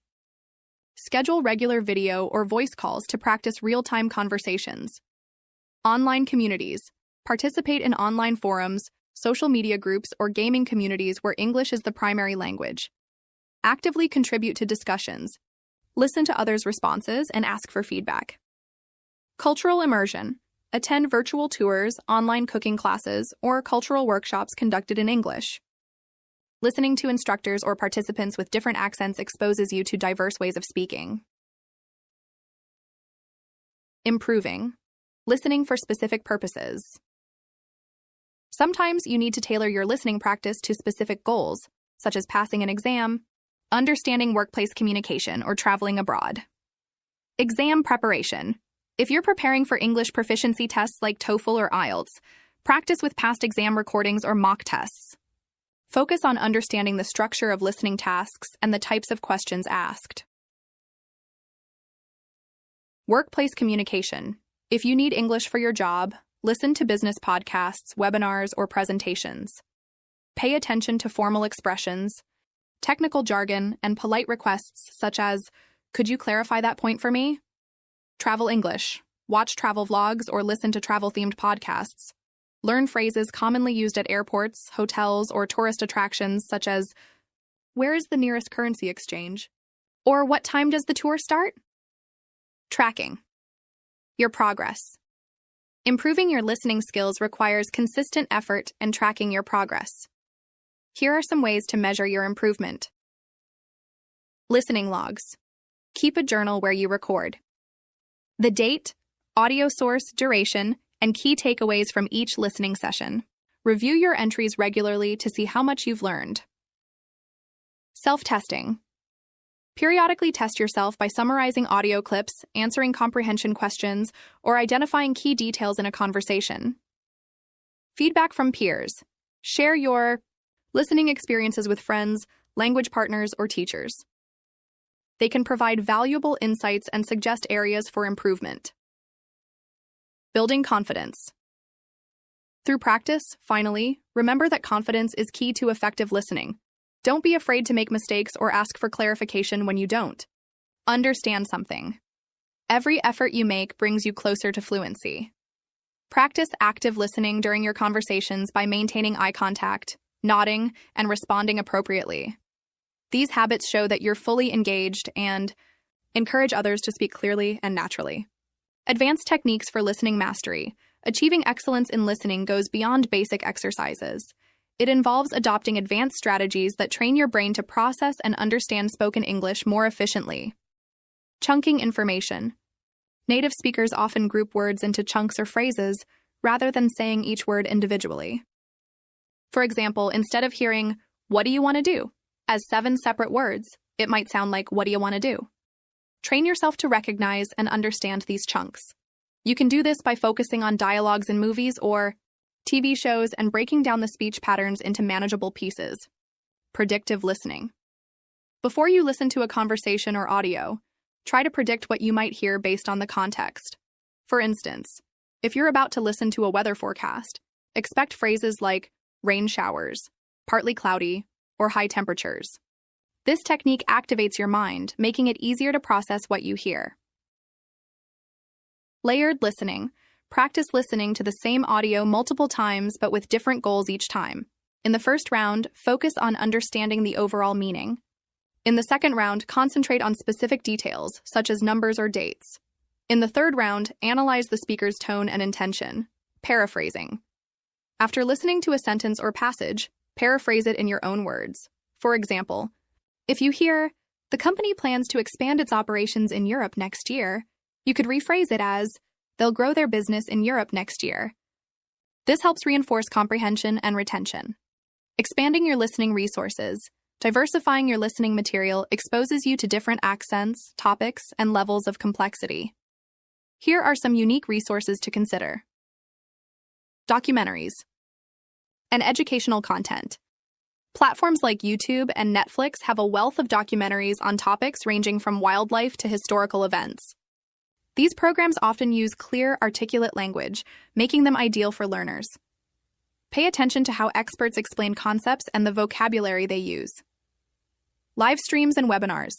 Schedule regular video or voice calls to practice real-time conversations. Online communities. Participate in online forums, social media groups, or gaming communities where English is the primary language. Actively contribute to discussions. Listen to others' responses and ask for feedback. Cultural immersion. Attend virtual tours, online cooking classes, or cultural workshops conducted in English. Listening to instructors or participants with different accents exposes you to diverse ways of speaking. Improving. Listening for specific purposes. Sometimes you need to tailor your listening practice to specific goals, such as passing an exam, understanding workplace communication, or traveling abroad. Exam preparation. If you're preparing for English proficiency tests like TOEFL or IELTS, practice with past exam recordings or mock tests. Focus on understanding the structure of listening tasks and the types of questions asked. Workplace communication. If you need English for your job, listen to business podcasts, webinars, or presentations. Pay attention to formal expressions, technical jargon, and polite requests such as, "Could you clarify that point for me?" Travel English. Watch travel vlogs or listen to travel-themed podcasts. Learn phrases commonly used at airports, hotels, or tourist attractions such as, "Where is the nearest currency exchange?" Or "What time does the tour start?" Tracking your progress. Improving your listening skills requires consistent effort and tracking your progress. Here are some ways to measure your improvement. Listening logs. Keep a journal where you record the date, audio source, duration, and key takeaways from each listening session. Review your entries regularly to see how much you've learned. Self-testing. Periodically test yourself by summarizing audio clips, answering comprehension questions, or identifying key details in a conversation. Feedback from peers. Share your listening experiences with friends, language partners, or teachers. They can provide valuable insights and suggest areas for improvement. Building confidence. Through practice, finally, remember that confidence is key to effective listening. Don't be afraid to make mistakes or ask for clarification when you don't. Understand something. Every effort you make brings you closer to fluency. Practice active listening during your conversations by maintaining eye contact, nodding, and responding appropriately. These habits show that you're fully engaged and encourage others to speak clearly and naturally. Advanced techniques for listening mastery. Achieving excellence in listening goes beyond basic exercises. It involves adopting advanced strategies that train your brain to process and understand spoken English more efficiently. Chunking information. Native speakers often group words into chunks or phrases rather than saying each word individually. For example, instead of hearing, "What do you want to do?" as 7 separate words, it might sound like, "What do you want to do?" Train yourself to recognize and understand these chunks. You can do this by focusing on dialogues in movies or TV shows and breaking down the speech patterns into manageable pieces. Predictive listening. Before you listen to a conversation or audio, try to predict what you might hear based on the context. For instance, if you're about to listen to a weather forecast, expect phrases like rain showers, partly cloudy, or high temperatures. This technique activates your mind, making it easier to process what you hear. Layered listening. Practice listening to the same audio multiple times but with different goals each time. In the first round, focus on understanding the overall meaning. In the second round, concentrate on specific details, such as numbers or dates. In the third round, analyze the speaker's tone and intention. Paraphrasing. After listening to a sentence or passage, paraphrase it in your own words. For example, if you hear, "The company plans to expand its operations in Europe next year," you could rephrase it as, "They'll grow their business in Europe next year." This helps reinforce comprehension and retention. Expanding your listening resources. Diversifying your listening material exposes you to different accents, topics, and levels of complexity. Here are some unique resources to consider. Documentaries and educational content. Platforms like YouTube and Netflix have a wealth of documentaries on topics ranging from wildlife to historical events. These programs often use clear, articulate language, making them ideal for learners. Pay attention to how experts explain concepts and the vocabulary they use. Live streams and webinars.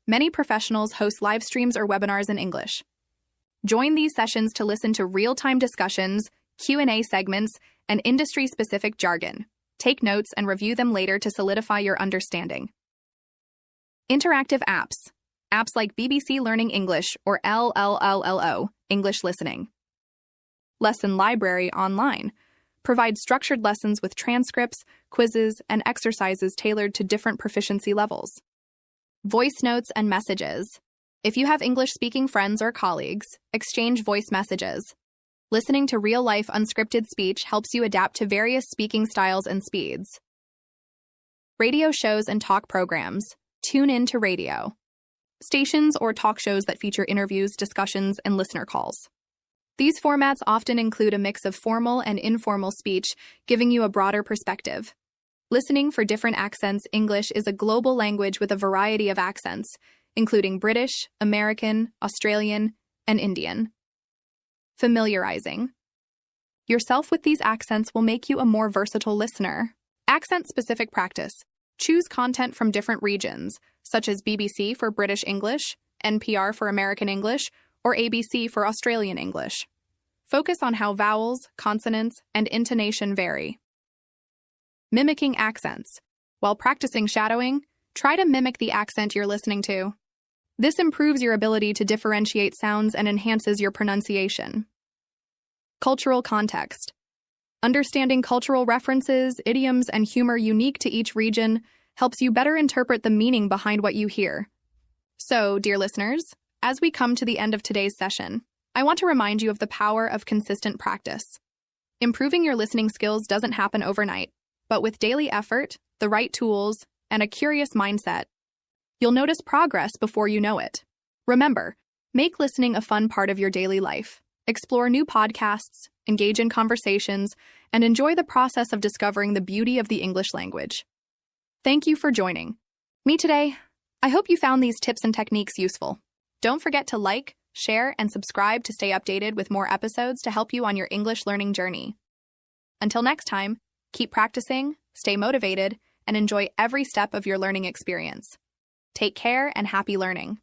Many professionals host live streams or webinars in English. Join these sessions to listen to real-time discussions, Q&A segments, and industry-specific jargon. Take notes and review them later to solidify your understanding. Interactive apps. Apps like BBC Learning English or LLLO, English Listening. Lesson Library online. Provide structured lessons with transcripts, quizzes, and exercises tailored to different proficiency levels. Voice notes and messages. If you have English-speaking friends or colleagues, exchange voice messages. Listening to real-life unscripted speech helps you adapt to various speaking styles and speeds. Radio shows and talk programs. Tune in to radio. Stations or talk shows that feature interviews, discussions, and listener calls. These formats often include a mix of formal and informal speech, giving you a broader perspective. Listening for different accents, English is a global language with a variety of accents, including British, American, Australian, and Indian. Familiarizing yourself with these accents will make you a more versatile listener. Accent-specific practice. Choose content from different regions, such as BBC for British English, NPR for American English, or ABC for Australian English. Focus on how vowels, consonants, and intonation vary. Mimicking accents. While practicing shadowing, try to mimic the accent you're listening to. This improves your ability to differentiate sounds and enhances your pronunciation. Cultural context. Understanding cultural references, idioms, and humor unique to each region helps you better interpret the meaning behind what you hear. So, dear listeners, as we come to the end of today's session, I want to remind you of the power of consistent practice. Improving your listening skills doesn't happen overnight, but with daily effort, the right tools, and a curious mindset, you'll notice progress before you know it. Remember, make listening a fun part of your daily life. Explore new podcasts, engage in conversations, and enjoy the process of discovering the beauty of the English language. Thank you for joining me today. I hope you found these tips and techniques useful. Don't forget to like, share, and subscribe to stay updated with more episodes to help you on your English learning journey. Until next time, keep practicing, stay motivated, and enjoy every step of your learning experience. Take care and happy learning.